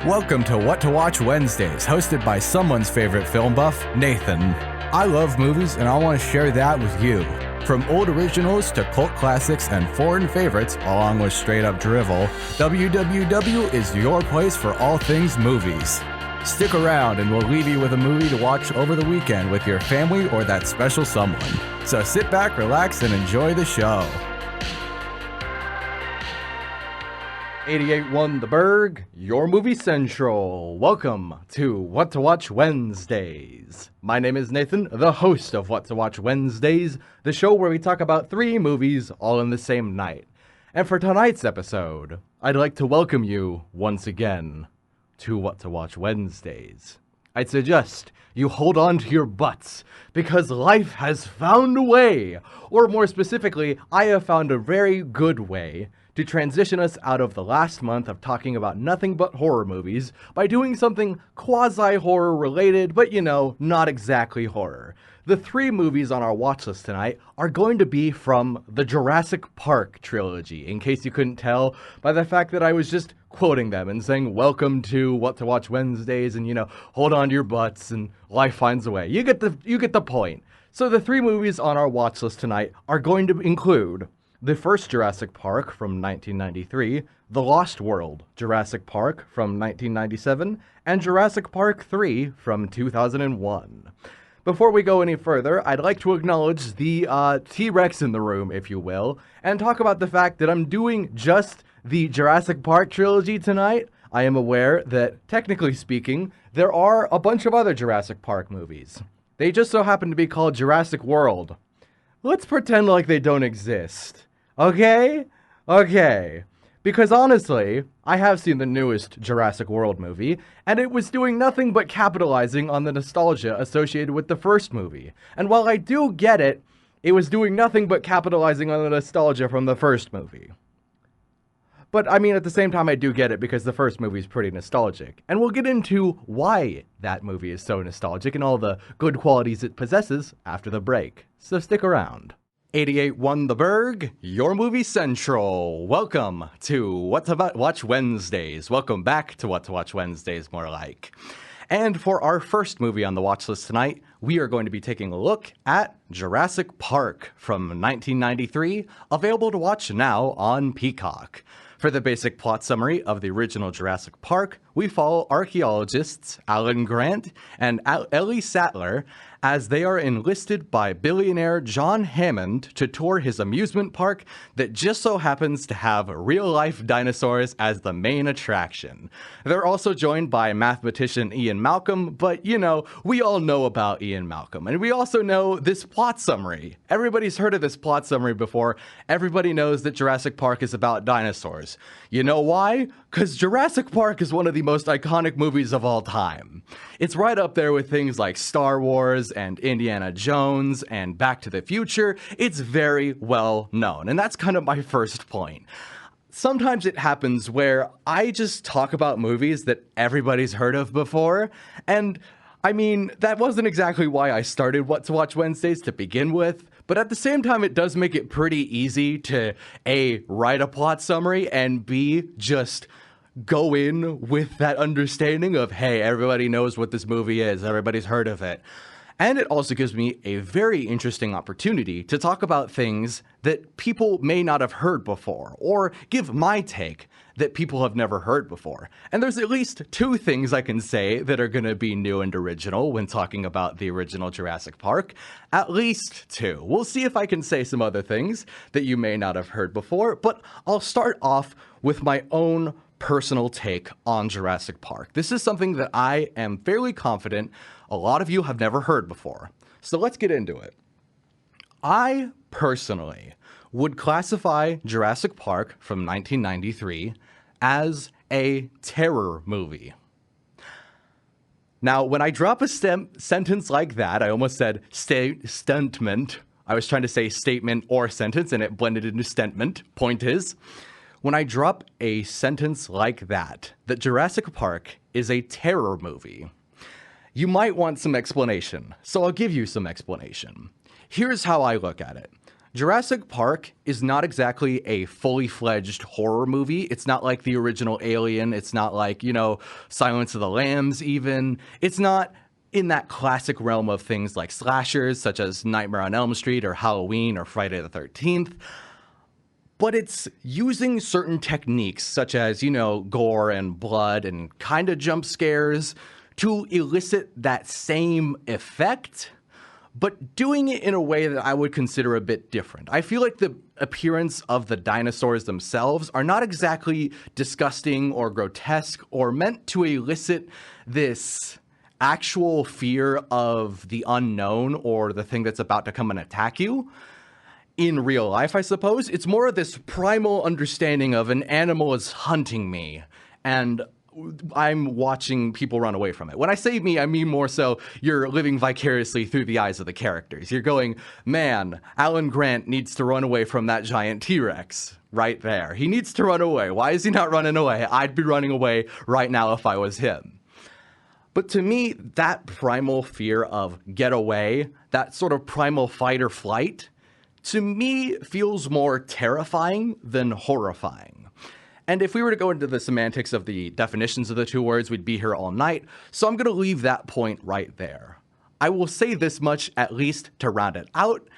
Welcome to What to Watch Wednesdays, hosted by someone's favorite film buff, Nathan. I love movies and I want to share that with you. From old originals to cult classics and foreign favorites, along with straight up drivel, WWW is your place for all things movies. Stick around and we'll leave you with a movie to watch over the weekend with your family or that special someone. So sit back, relax, and enjoy the show. 88.1 The Burg, your movie central. Welcome to What to Watch Wednesdays. My name is Nathan, the host of What to Watch Wednesdays, the show where we talk about 3 movies all in the same night. And for tonight's episode, I'd like to welcome you once again to What to Watch Wednesdays. I'd suggest you hold on to your butts because life has found a way, or more specifically, I have found a very good way to transition us out of the last month of talking about nothing but horror movies by doing something quasi-horror related, but not exactly horror. The 3 movies on our watch list tonight are going to be from the Jurassic Park trilogy, in case you couldn't tell by the fact that I was just quoting them and saying, welcome to What to Watch Wednesdays, and hold on to your butts and life finds a way. You get the point. So the 3 movies on our watch list tonight are going to include the first Jurassic Park from 1993, The Lost World, Jurassic Park from 1997, and Jurassic Park III from 2001. Before we go any further, I'd like to acknowledge the T-Rex in the room, if you will, and talk about the fact that I'm doing just the Jurassic Park trilogy tonight. I am aware that, technically speaking, there are a bunch of other Jurassic Park movies. They just so happen to be called Jurassic World. Let's pretend like they don't exist. Okay? Because honestly, I have seen the newest Jurassic World movie, and it was doing nothing but capitalizing on the nostalgia associated with the first movie. And while I do get it, it was doing nothing but capitalizing on the nostalgia from the first movie. But I mean, at the same time, I do get it because the first movie is pretty nostalgic. And we'll get into why that movie is so nostalgic and all the good qualities it possesses after the break. So stick around. 88.1 The Burg, your movie central. Welcome to What to Watch Wednesdays. Welcome back to What to Watch Wednesdays, more like. And for our first movie on the watch list tonight, we are going to be taking a look at Jurassic Park from 1993, available to watch now on Peacock. For the basic plot summary of the original Jurassic Park, we follow archaeologists Alan Grant and Ellie Sattler as they are enlisted by billionaire John Hammond to tour his amusement park that just so happens to have real-life dinosaurs as the main attraction. They're also joined by mathematician Ian Malcolm, but we all know about Ian Malcolm, and we also know this plot summary. Everybody's heard of this plot summary before. Everybody knows that Jurassic Park is about dinosaurs. You know why? Because Jurassic Park is one of the most iconic movies of all time. It's right up there with things like Star Wars and Indiana Jones and Back to the Future. It's very well known, and that's kind of my first point. Sometimes it happens where I just talk about movies that everybody's heard of before, and I mean, that wasn't exactly why I started What to Watch Wednesdays to begin with, but at the same time, it does make it pretty easy to A, write a plot summary, and B, just go in with that understanding of, hey, everybody knows what this movie is, everybody's heard of it. And it also gives me a very interesting opportunity to talk about things that people may not have heard before, or give my take that people have never heard before. And there's at least 2 things I can say that are going to be new and original when talking about the original Jurassic Park. At least 2. We'll see if I can say some other things that you may not have heard before, but I'll start off with my own personal take on Jurassic Park. This is something that I am fairly confident a lot of you have never heard before. So let's get into it. I personally would classify Jurassic Park from 1993 as a terror movie. Now, when I drop a sentence like that, I almost said statement. I was trying to say statement or sentence, and it blended into statement. Point is, when I drop a sentence like that Jurassic Park is a terror movie, you might want some explanation. So I'll give you some explanation. Here's how I look at it. Jurassic Park is not exactly a fully fledged horror movie. It's not like the original Alien. It's not like, Silence of the Lambs even. It's not in that classic realm of things like slashers, such as Nightmare on Elm Street or Halloween or Friday the 13th. But it's using certain techniques, such as, gore and blood and kind of jump scares to elicit that same effect, but doing it in a way that I would consider a bit different. I feel like the appearance of the dinosaurs themselves are not exactly disgusting or grotesque or meant to elicit this actual fear of the unknown or the thing that's about to come and attack you. In real life, I suppose, it's more of this primal understanding of an animal is hunting me, and I'm watching people run away from it. When I say me, I mean more so you're living vicariously through the eyes of the characters. You're going, man, Alan Grant needs to run away from that giant T-Rex right there. He needs to run away. Why is he not running away? I'd be running away right now if I was him. But to me, that primal fear of get away, that sort of primal fight or flight, to me feels more terrifying than horrifying. And if we were to go into the semantics of the definitions of the two words, we'd be here all night. So I'm going to leave that point right there. I will say this much, at least, to round it out.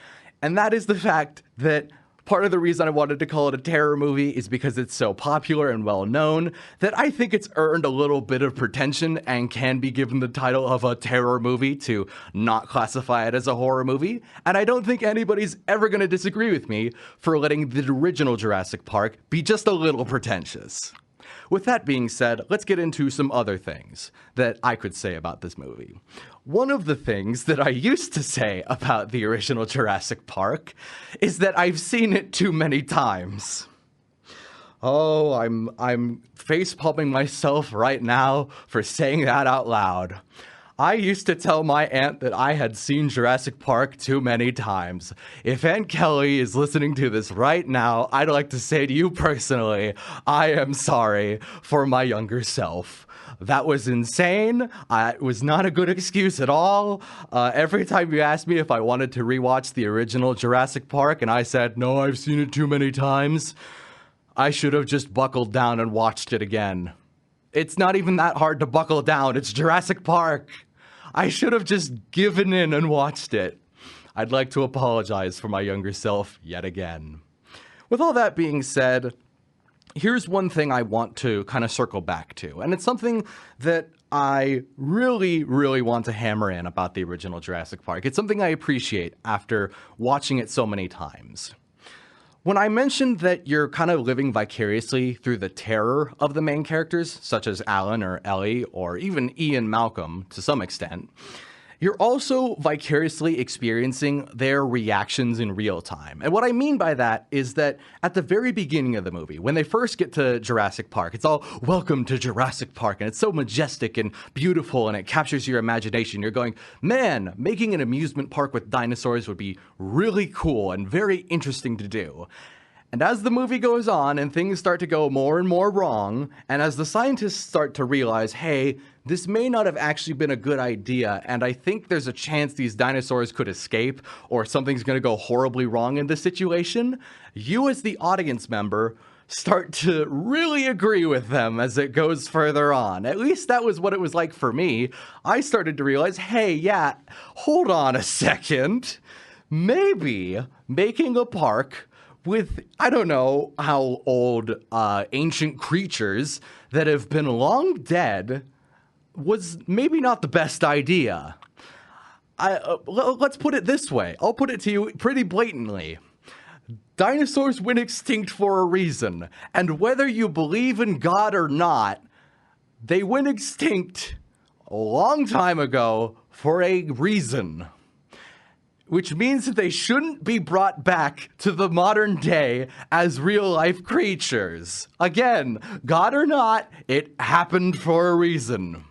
And that is the fact that part of the reason I wanted to call it a terror movie is because it's so popular and well known that I think it's earned a little bit of pretension and can be given the title of a terror movie to not classify it as a horror movie. And I don't think anybody's ever going to disagree with me for letting the original Jurassic Park be just a little pretentious. With that being said, let's get into some other things that I could say about this movie. One of the things that I used to say about the original Jurassic Park is that I've seen it too many times. Oh, I'm face-palming myself right now for saying that out loud. I used to tell my aunt that I had seen Jurassic Park too many times. If Aunt Kelly is listening to this right now, I'd like to say to you personally, I am sorry for my younger self. That was insane. It was not a good excuse at all. Every time you asked me if I wanted to rewatch the original Jurassic Park and I said, no, I've seen it too many times, I should have just buckled down and watched it again. It's not even that hard to buckle down. It's Jurassic Park. I should have just given in and watched it. I'd like to apologize for my younger self yet again. With all that being said, here's one thing I want to kind of circle back to, and it's something that I really, really want to hammer in about the original Jurassic Park. It's something I appreciate after watching it so many times. When I mentioned that you're kind of living vicariously through the terror of the main characters, such as Alan or Ellie, or even Ian Malcolm to some extent, you're also vicariously experiencing their reactions in real time. And what I mean by that is that at the very beginning of the movie, when they first get to Jurassic Park, it's all, welcome to Jurassic Park, and it's so majestic and beautiful, and it captures your imagination. You're going, man, making an amusement park with dinosaurs would be really cool and very interesting to do. And as the movie goes on and things start to go more and more wrong, and as the scientists start to realize, hey, this may not have actually been a good idea, and I think there's a chance these dinosaurs could escape, or something's going to go horribly wrong in this situation, you as the audience member start to really agree with them as it goes further on. At least that was what it was like for me. I started to realize, hey, yeah, hold on a second. Maybe making a park with, I don't know how old, ancient creatures that have been long dead was maybe not the best idea. Let's put it this way. I'll put it to you pretty blatantly. Dinosaurs went extinct for a reason, and whether you believe in God or not, they went extinct a long time ago for a reason. Which means that they shouldn't be brought back to the modern day as real-life creatures. Again, God or not, it happened for a reason.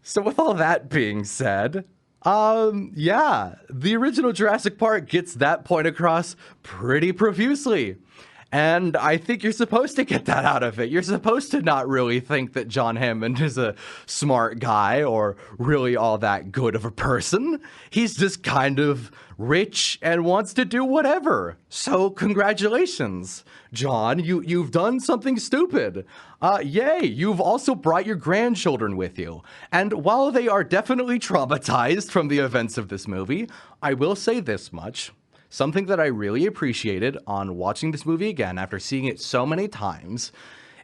So with all that being said, yeah, the original Jurassic Park gets that point across pretty profusely. And I think you're supposed to get that out of it. You're supposed to not really think that John Hammond is a smart guy or really all that good of a person. He's just kind of rich and wants to do whatever. So congratulations, John. You've done something stupid. Yay, you've also brought your grandchildren with you. And while they are definitely traumatized from the events of this movie, I will say this much. Something that I really appreciated on watching this movie again after seeing it so many times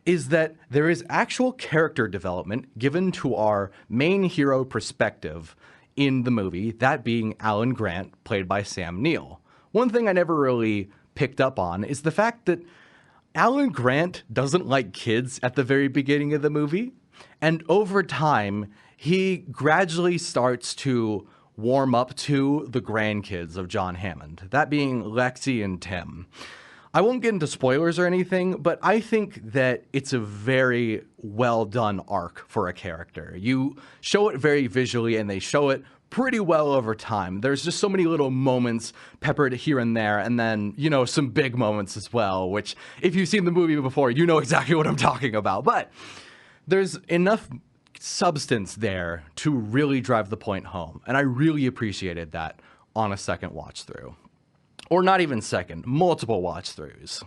is that there is actual character development given to our main hero perspective in the movie, that being Alan Grant, played by Sam Neill. One thing I never really picked up on is the fact that Alan Grant doesn't like kids at the very beginning of the movie, and over time, he gradually starts to warm up to the grandkids of John Hammond, that being Lexi and Tim. I won't get into spoilers or anything, but I think that it's a very well done arc for a character. You show it very visually and they show it pretty well over time. There's just so many little moments peppered here and there, and then, you know, some big moments as well, which if you've seen the movie before, you know exactly what I'm talking about. But there's enough substance there to really drive the point home, and I really appreciated that on a second watch through. Or not even second, multiple watch throughs.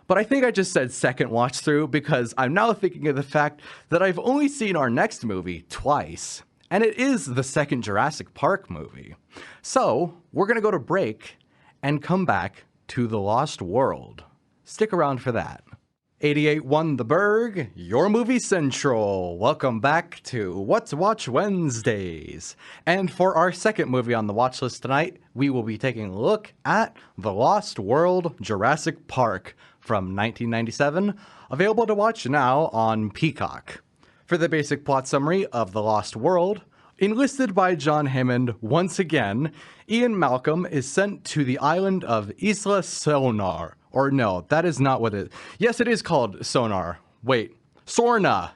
But I think I just said second watch through because I'm now thinking of the fact that I've only seen our next movie twice, and it is the second Jurassic Park movie. So we're gonna go to break and come back to The Lost World. Stick around for that. 88 won the Burg, your movie central. Welcome back to What to Watch Wednesdays. And for our second movie on the watch list tonight, we will be taking a look at The Lost World Jurassic Park from 1997, available to watch now on Peacock. For the basic plot summary of The Lost World, enlisted by John Hammond once again, Ian Malcolm is sent to the island of Isla Sonar. Or no, that is not what it is. Yes, it is called Sonar. Wait, Sorna.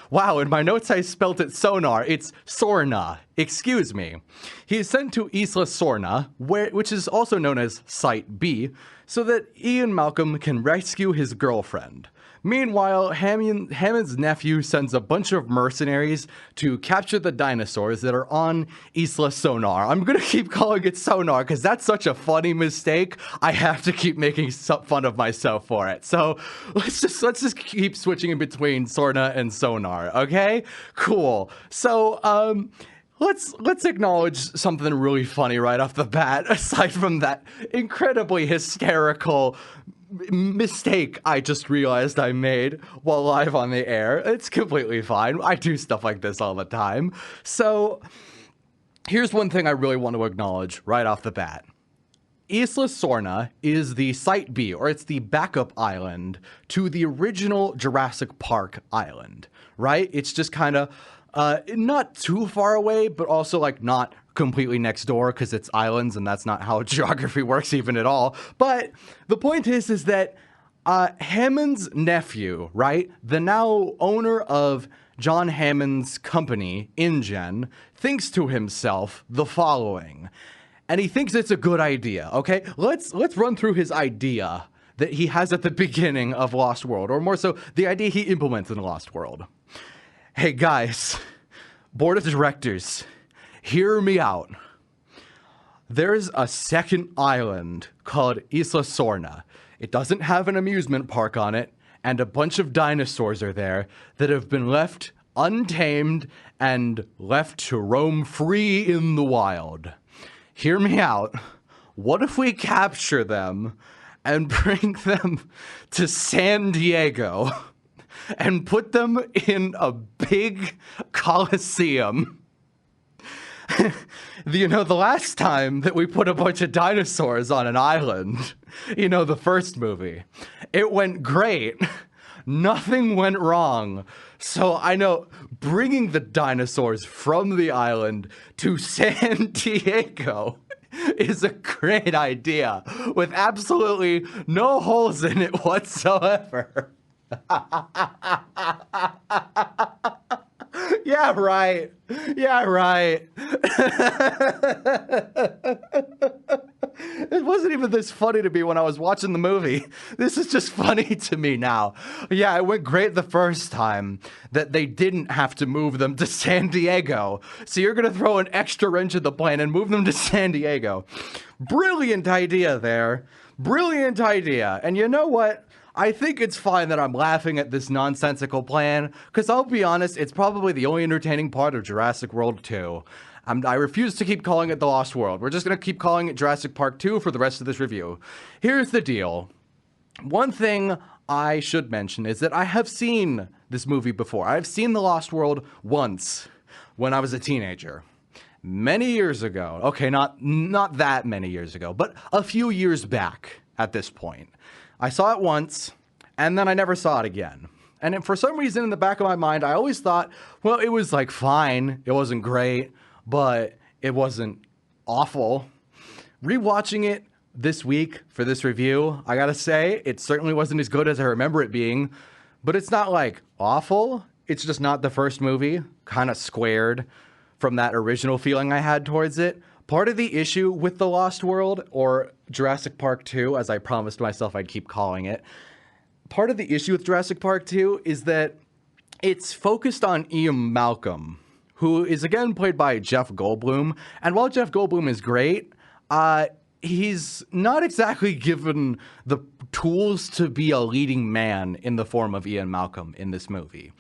Wow, in my notes I spelt it Sonar. It's Sorna. Excuse me. He is sent to Isla Sorna, which is also known as Site B, so that Ian Malcolm can rescue his girlfriend. Meanwhile, Hammond's nephew sends a bunch of mercenaries to capture the dinosaurs that are on Isla Sonar. I'm gonna keep calling it Sonar because that's such a funny mistake. I have to keep making fun of myself for it. So let's just keep switching in between Sorna and Sonar. Okay, cool. So let's acknowledge something really funny right off the bat. Aside from that incredibly hysterical mistake I just realized I made while live on the air. It's completely fine. I do stuff like this all the time. So here's one thing I really want to acknowledge right off the bat. Isla Sorna is the Site B, or it's the backup island to the original Jurassic Park island, right? It's just kind of not too far away, but also like not completely next door because it's islands and that's not how geography works even at all. But the point is that Hammond's nephew, right, the now owner of John Hammond's company, InGen, thinks to himself the following, and he thinks it's a good idea. Okay, let's run through his idea that he has at the beginning of Lost World, or more so the idea he implements in Lost World. Hey guys, board of directors, hear me out. There's a second island called Isla Sorna. It doesn't have an amusement park on it, and a bunch of dinosaurs are there that have been left untamed and left to roam free in the wild. Hear me out. What if we capture them and bring them to San Diego and put them in a big coliseum? You know, the last time that we put a bunch of dinosaurs on an island, you know, the first movie, it went great. Nothing went wrong. So I know bringing the dinosaurs from the island to San Diego is a great idea with absolutely no holes in it whatsoever. Yeah, right. Yeah, right. It wasn't even this funny to me when I was watching the movie. This is just funny to me now. Yeah, it went great the first time that they didn't have to move them to San Diego. So you're going to throw an extra wrench in the plan and move them to San Diego. Brilliant idea there. Brilliant idea. And you know what? I think it's fine that I'm laughing at this nonsensical plan, because I'll be honest, it's probably the only entertaining part of Jurassic World 2. I refuse to keep calling it The Lost World. We're just going to keep calling it Jurassic Park 2 for the rest of this review. Here's the deal. One thing I should mention is that I have seen this movie before. I've seen The Lost World once when I was a teenager. Many years ago. Okay, not that many years ago, but a few years back at this point. I saw it once, and then I never saw it again. And for some reason in the back of my mind, I always thought, well, it was like fine. It wasn't great, but it wasn't awful. Rewatching it this week for this review, I gotta say, it certainly wasn't as good as I remember it being, but it's not like awful. It's just not the first movie, kind of squared from that original feeling I had towards it. Part of the issue with The Lost World, or Jurassic Park 2, as I promised myself I'd keep calling it, part of the issue with Jurassic Park 2 is that it's focused on Ian Malcolm, who is again played by Jeff Goldblum. And while Jeff Goldblum is great, he's not exactly given the tools to be a leading man in the form of Ian Malcolm in this movie.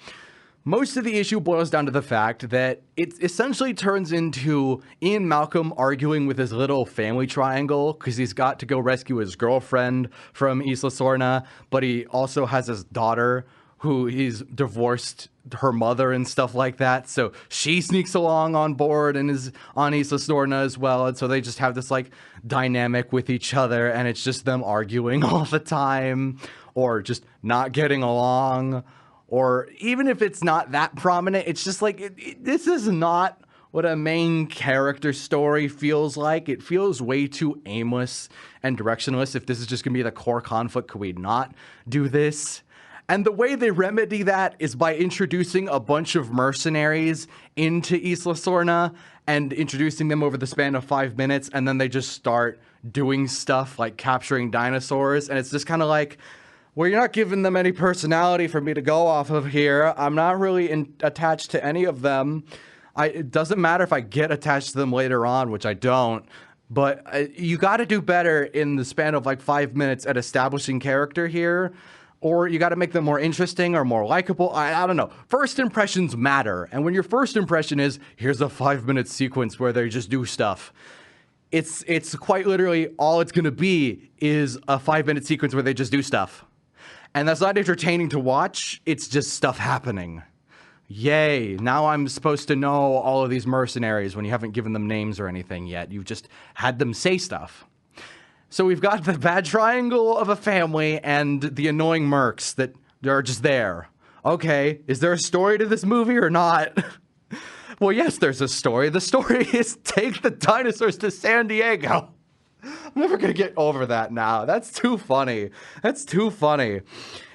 Most of the issue boils down to the fact that it essentially turns into Ian Malcolm arguing with his little family triangle because he's got to go rescue his girlfriend from Isla Sorna, but he also has his daughter who he's divorced her mother and stuff like that. So she sneaks along on board and is on Isla Sorna as well. And so they just have this like dynamic with each other, and it's just them arguing all the time or just not getting along. Or even if it's not that prominent, it's just like, this is not what a main character story feels like. It feels way too aimless and directionless. If this is just going to be the core conflict, could we not do this? And the way they remedy that is by introducing a bunch of mercenaries into Isla Sorna and introducing them over the span of 5 minutes. And then they just start doing stuff like capturing dinosaurs. And it's just kind of like, well, you're not giving them any personality for me to go off of here. I'm not really attached to any of them. It doesn't matter if I get attached to them later on, which I don't. But you got to do better in the span of like 5 minutes at establishing character here. Or you got to make them more interesting or more likable. I don't know. First impressions matter. And when your first impression is, here's a 5-minute sequence where they just do stuff. It's quite literally all it's going to be is a 5-minute sequence where they just do stuff. And that's not entertaining to watch. It's just stuff happening. Yay. Now I'm supposed to know all of these mercenaries when you haven't given them names or anything yet. You've just had them say stuff. So we've got the bad triangle of a family and the annoying mercs that are just there. Okay, is there a story to this movie or not? Well, yes, there's a story. The story is take the dinosaurs to San Diego. I'm never going to get over that now. That's too funny. That's too funny.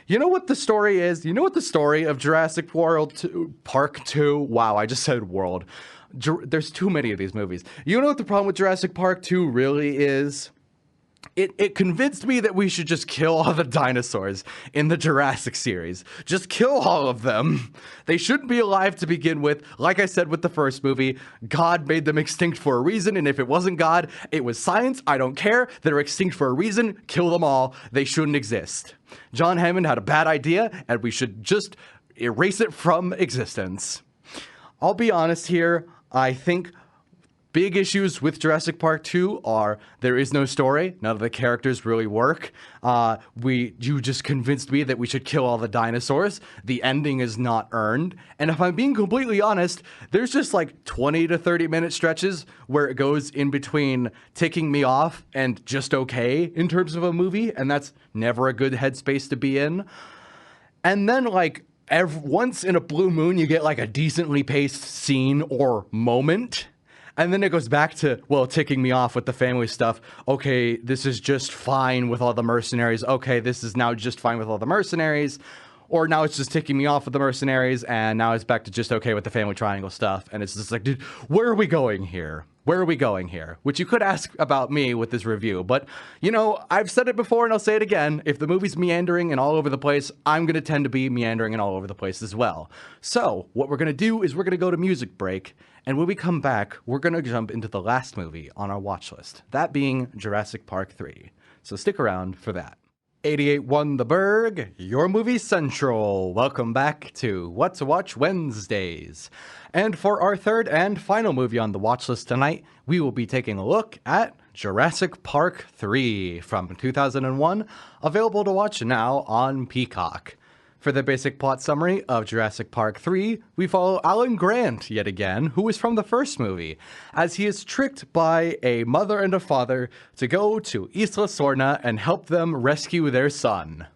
You know what the story is? You know what the story of Jurassic World 2, Park 2? Wow, I just said world. There's too many of these movies. You know what the problem with Jurassic Park 2 really is? It convinced me that we should just kill all the dinosaurs in the Jurassic series. Just kill all of them. They shouldn't be alive to begin with. Like I said with the first movie, God made them extinct for a reason, and if it wasn't God, it was science. I don't care. They're extinct for a reason. Kill them all. They shouldn't exist. John Hammond had a bad idea, and we should just erase it from existence. I'll be honest here. I think big issues with Jurassic Park 2 are there is no story. None of the characters really work. You just convinced me that we should kill all the dinosaurs. The ending is not earned. And if I'm being completely honest, there's just like 20 to 30 minute stretches where it goes in between ticking me off and just okay in terms of a movie. And that's never a good headspace to be in. And then like once in a blue moon, you get like a decently paced scene or moment. And then it goes back to, well, ticking me off with the family stuff. Okay, this is just fine with all the mercenaries. Okay, this is now just fine with all the mercenaries. or now it's just ticking me off with the mercenaries, and now it's back to just okay with the family triangle stuff, and it's just like, dude, where are we going here? Where are we going here? Which you could ask about me with this review, but, you know, I've said it before and I'll say it again. If the movie's meandering and all over the place, I'm going to tend to be meandering and all over the place as well. So, what we're going to do is we're going to go to music break, and when we come back, we're going to jump into the last movie on our watch list, that being Jurassic Park III. So stick around for that. 88 won the Burg, your movie central. Welcome back to What to Watch Wednesdays. And for our third and final movie on the watch list tonight, we will be taking a look at Jurassic Park III from 2001, available to watch now on Peacock. For the basic plot summary of Jurassic Park III, we follow Alan Grant yet again, who is from the first movie, as he is tricked by a mother and a father to go to Isla Sorna and help them rescue their son.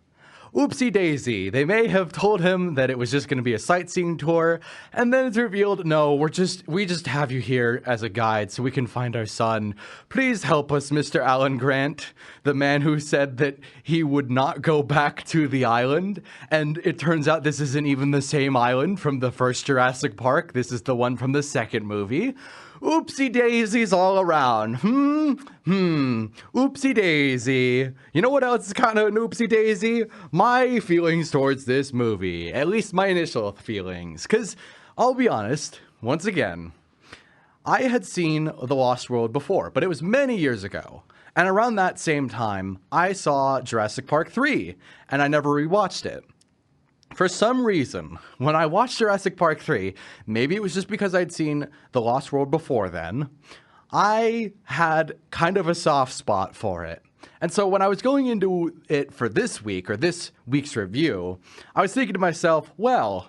Oopsie daisy, they may have told him that it was just going to be a sightseeing tour, and then it's revealed, no, we just have you here as a guide so we can find our son. Please help us, Mr. Alan Grant, the man who said that he would not go back to the island, and it turns out this isn't even the same island from the first Jurassic Park. This is the one from the second movie. Oopsie daisies all around. Oopsie daisy. You know what else is kind of an oopsie daisy? My feelings towards this movie. At least my initial feelings. Because, I'll be honest, once again, I had seen The Lost World before, but it was many years ago. And around that same time, I saw Jurassic Park III, and I never rewatched it. For some reason, when I watched Jurassic Park 3, maybe it was just because I'd seen The Lost World before then, I had kind of a soft spot for it. And so when I was going into it for this week, or this week's review, I was thinking to myself, well,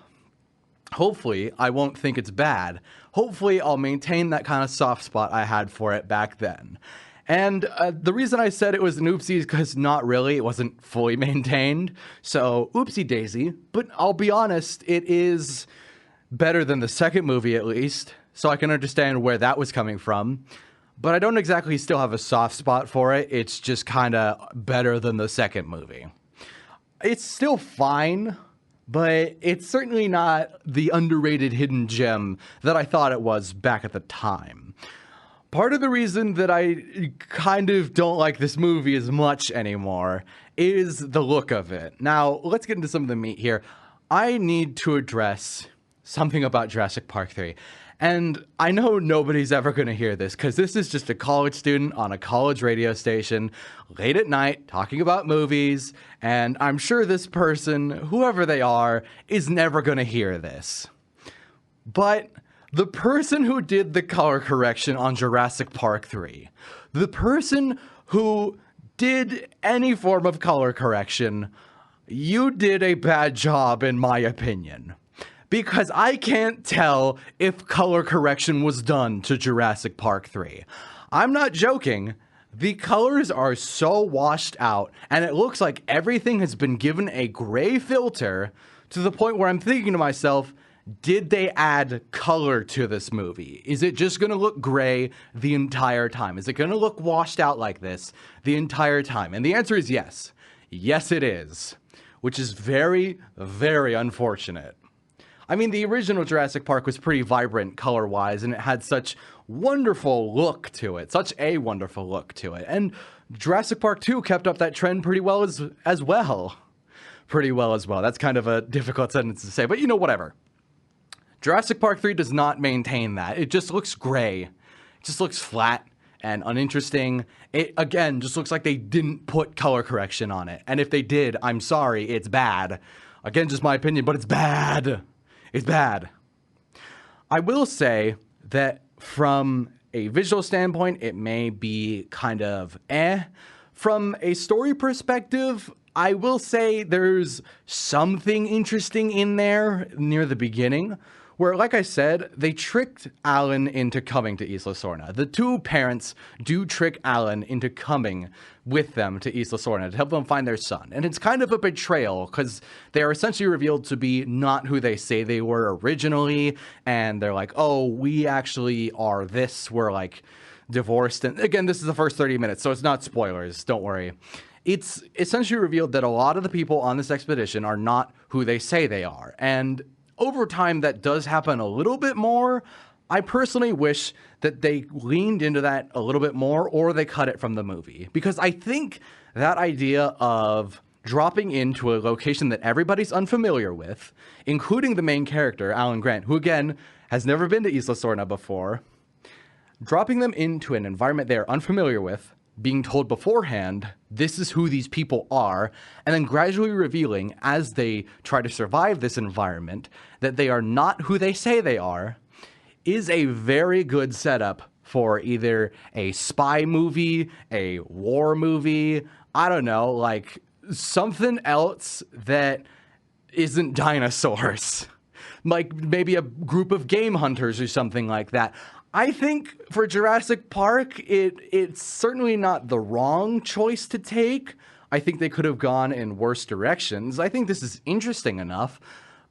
hopefully I won't think it's bad. Hopefully I'll maintain that kind of soft spot I had for it back then. And the reason I said it was an oopsie is because not really, it wasn't fully maintained. So, oopsie daisy. But I'll be honest, it is better than the second movie at least. So I can understand where that was coming from. But I don't exactly still have a soft spot for it. It's just kind of better than the second movie. It's still fine, but it's certainly not the underrated hidden gem that I thought it was back at the time. Part of the reason that I kind of don't like this movie as much anymore is the look of it. Now, let's get into some of the meat here. I need to address something about Jurassic Park 3. And I know nobody's ever going to hear this because this is just a college student on a college radio station late at night talking about movies. And I'm sure this person, whoever they are, is never going to hear this. But the person who did the color correction on Jurassic Park 3, the person who did any form of color correction, you did a bad job in my opinion. Because I can't tell if color correction was done to Jurassic Park 3. I'm not joking. The colors are so washed out, and it looks like everything has been given a gray filter to the point where I'm thinking to myself, did they add color to this movie? Is it just going to look gray the entire time? Is it going to look washed out like this the entire time? And the answer is yes. Yes, it is. Which is very, very unfortunate. I mean, the original Jurassic Park was pretty vibrant color-wise, and it had such wonderful look to it. Such a wonderful look to it. And Jurassic Park 2 kept up that trend pretty well as well. Pretty well as well. That's kind of a difficult sentence to say, but you know, whatever. Jurassic Park 3 does not maintain that. It just looks gray. It just looks flat and uninteresting. It, again, just looks like they didn't put color correction on it. And if they did, I'm sorry, it's bad. Again, just my opinion, but it's bad. It's bad. I will say that from a visual standpoint, it may be kind of eh. From a story perspective, I will say there's something interesting in there near the beginning, where, like I said, they tricked Alan into coming to Isla Sorna. The two parents do trick Alan into coming with them to Isla Sorna to help them find their son. And it's kind of a betrayal, because they are essentially revealed to be not who they say they were originally, and they're like, oh, we actually are this, we're like divorced. And again, this is the first 30 minutes, so it's not spoilers, don't worry. it's essentially revealed that a lot of the people on this expedition are not who they say they are. And over time, that does happen a little bit more. I personally wish that they leaned into that a little bit more, or they cut it from the movie. Because I think that idea of dropping into a location that everybody's unfamiliar with, including the main character, Alan Grant, who again has never been to Isla Sorna before, dropping them into an environment they're unfamiliar with, being told beforehand, this is who these people are, and then gradually revealing as they try to survive this environment that they are not who they say they are, is a very good setup for either a spy movie, a war movie, I don't know, like something else that isn't dinosaurs. Like maybe a group of game hunters or something like that. I think for Jurassic Park, it's certainly not the wrong choice to take. I think they could have gone in worse directions. I think this is interesting enough,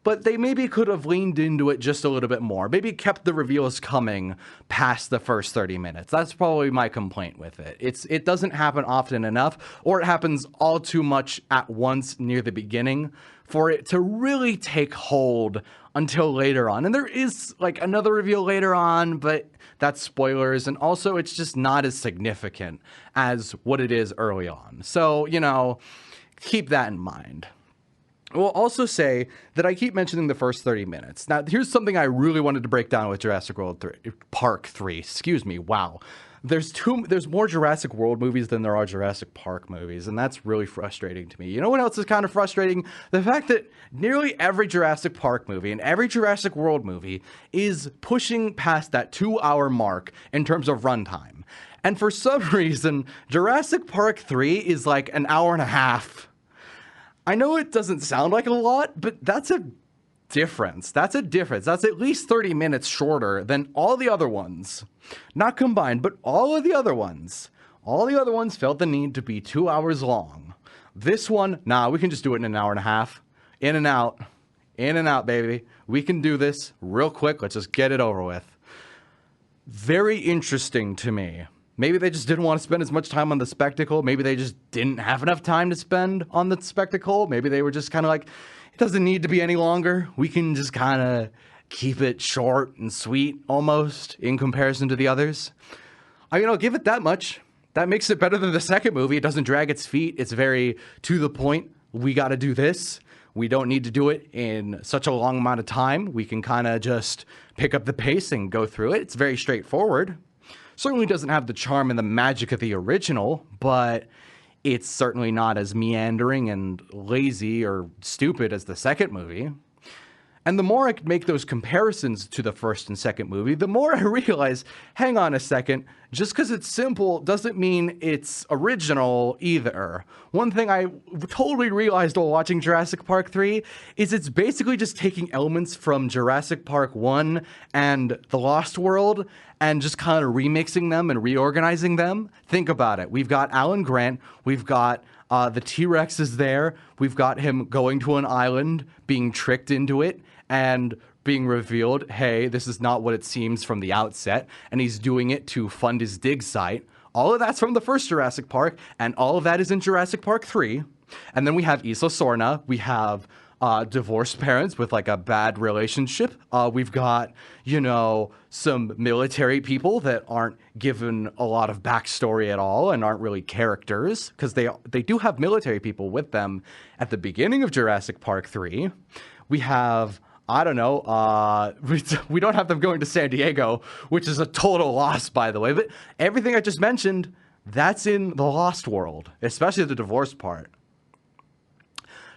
but they maybe could have leaned into it just a little bit more. Maybe kept the reveals coming past the first 30 minutes. That's probably my complaint with it. It doesn't happen often enough, or it happens all too much at once near the beginning for it to really take hold until later on. And there is like another reveal later on, but that's spoilers. And also it's just not as significant as what it is early on. So, you know, keep that in mind. I will also say that I keep mentioning the first 30 minutes. Now, here's something I really wanted to break down with Jurassic Park 3. Excuse me. Wow. There's more Jurassic World movies than there are Jurassic Park movies, and that's really frustrating to me. You know what else is kind of frustrating? The fact that nearly every Jurassic Park movie and every Jurassic World movie is pushing past that 2-hour mark in terms of runtime. And for some reason, Jurassic Park 3 is like an hour and a half. I know it doesn't sound like a lot, but that's a difference. That's a difference. That's at least 30 minutes shorter than all the other ones. Not combined, but all of the other ones. All the other ones felt the need to be 2 hours long. This one, nah, we can just do it in an hour and a half. In and out. In and out, baby. We can do this real quick. Let's just get it over with. Very interesting to me. Maybe they just didn't want to spend as much time on the spectacle. Maybe they just didn't have enough time to spend on the spectacle. Maybe they were just kind of like, it doesn't need to be any longer. We can just kind of keep it short and sweet almost in comparison to the others. I mean, I'll give it that much. That makes it better than the second movie. It doesn't drag its feet. It's very to the point. We got to do this. We don't need to do it in such a long amount of time. We can kind of just pick up the pace and go through it. It's very straightforward. Certainly doesn't have the charm and the magic of the original, but it's certainly not as meandering and lazy or stupid as the second movie. And the more I could make those comparisons to the first and second movie, the more I realize, hang on a second, just because it's simple doesn't mean it's original either. One thing I totally realized while watching Jurassic Park 3 is it's basically just taking elements from Jurassic Park 1 and The Lost World and just kind of remixing them and reorganizing them. Think about it. We've got Alan Grant. We've got the T-Rex is there. We've got him going to an island, being tricked into it, and being revealed, hey, this is not what it seems from the outset, and he's doing it to fund his dig site. All of that's from the first Jurassic Park, and all of that is in Jurassic Park 3. And then we have Isla Sorna. We have divorced parents with like a bad relationship. We've got, you know, some military people that aren't given a lot of backstory at all and aren't really characters, because they do have military people with them at the beginning of Jurassic Park 3. We have, I don't know, we don't have them going to San Diego, which is a total loss, by the way. But everything I just mentioned, that's in The Lost World, especially the divorce part.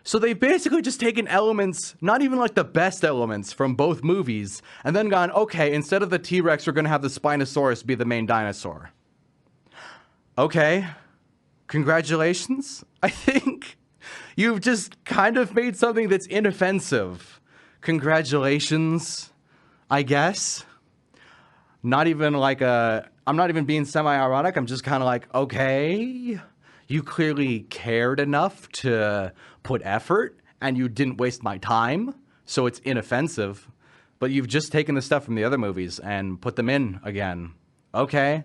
So they've basically just taken elements, not even like the best elements from both movies, and then gone, okay, instead of the T-Rex, we're going to have the Spinosaurus be the main dinosaur. Okay, congratulations. I think you've just kind of made something that's inoffensive. Congratulations, I guess. Not even like I'm not even being semi-ironic. I'm just kind of like, okay, you clearly cared enough to put effort and you didn't waste my time, so it's inoffensive, but you've just taken the stuff from the other movies and put them in again. Okay.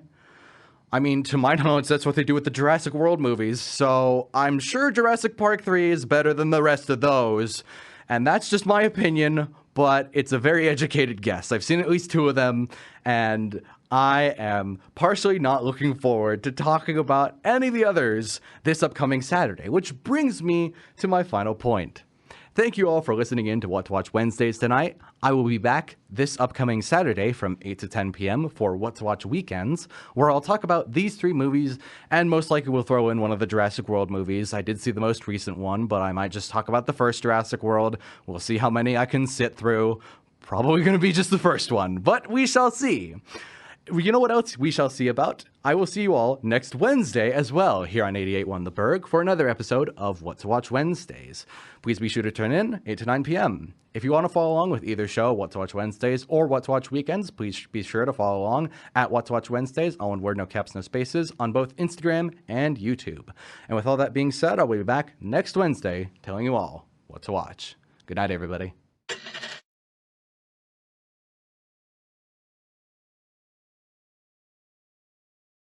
I mean, to my knowledge, that's what they do with the Jurassic World movies, so I'm sure Jurassic Park 3 is better than the rest of those. And that's just my opinion, but it's a very educated guess. I've seen at least two of them, and I am partially not looking forward to talking about any of the others this upcoming Saturday, which brings me to my final point. Thank you all for listening in to What to Watch Wednesdays tonight. I will be back this upcoming Saturday from 8 to 10 p.m. for What to Watch Weekends, where I'll talk about these three movies, and most likely we'll throw in one of the Jurassic World movies. I did see the most recent one, but I might just talk about the first Jurassic World. We'll see how many I can sit through. Probably going to be just the first one, but we shall see. You know what else we shall see about? I will see you all next Wednesday as well here on 88.1 The Burg for another episode of What to Watch Wednesdays. Please be sure to tune in 8 to 9 p.m. If you want to follow along with either show, What to Watch Wednesdays or What to Watch Weekends, please be sure to follow along at What to Watch Wednesdays, all one word, no caps, no spaces, on both Instagram and YouTube. And with all that being said, I'll be back next Wednesday telling you all what to watch. Good night, everybody.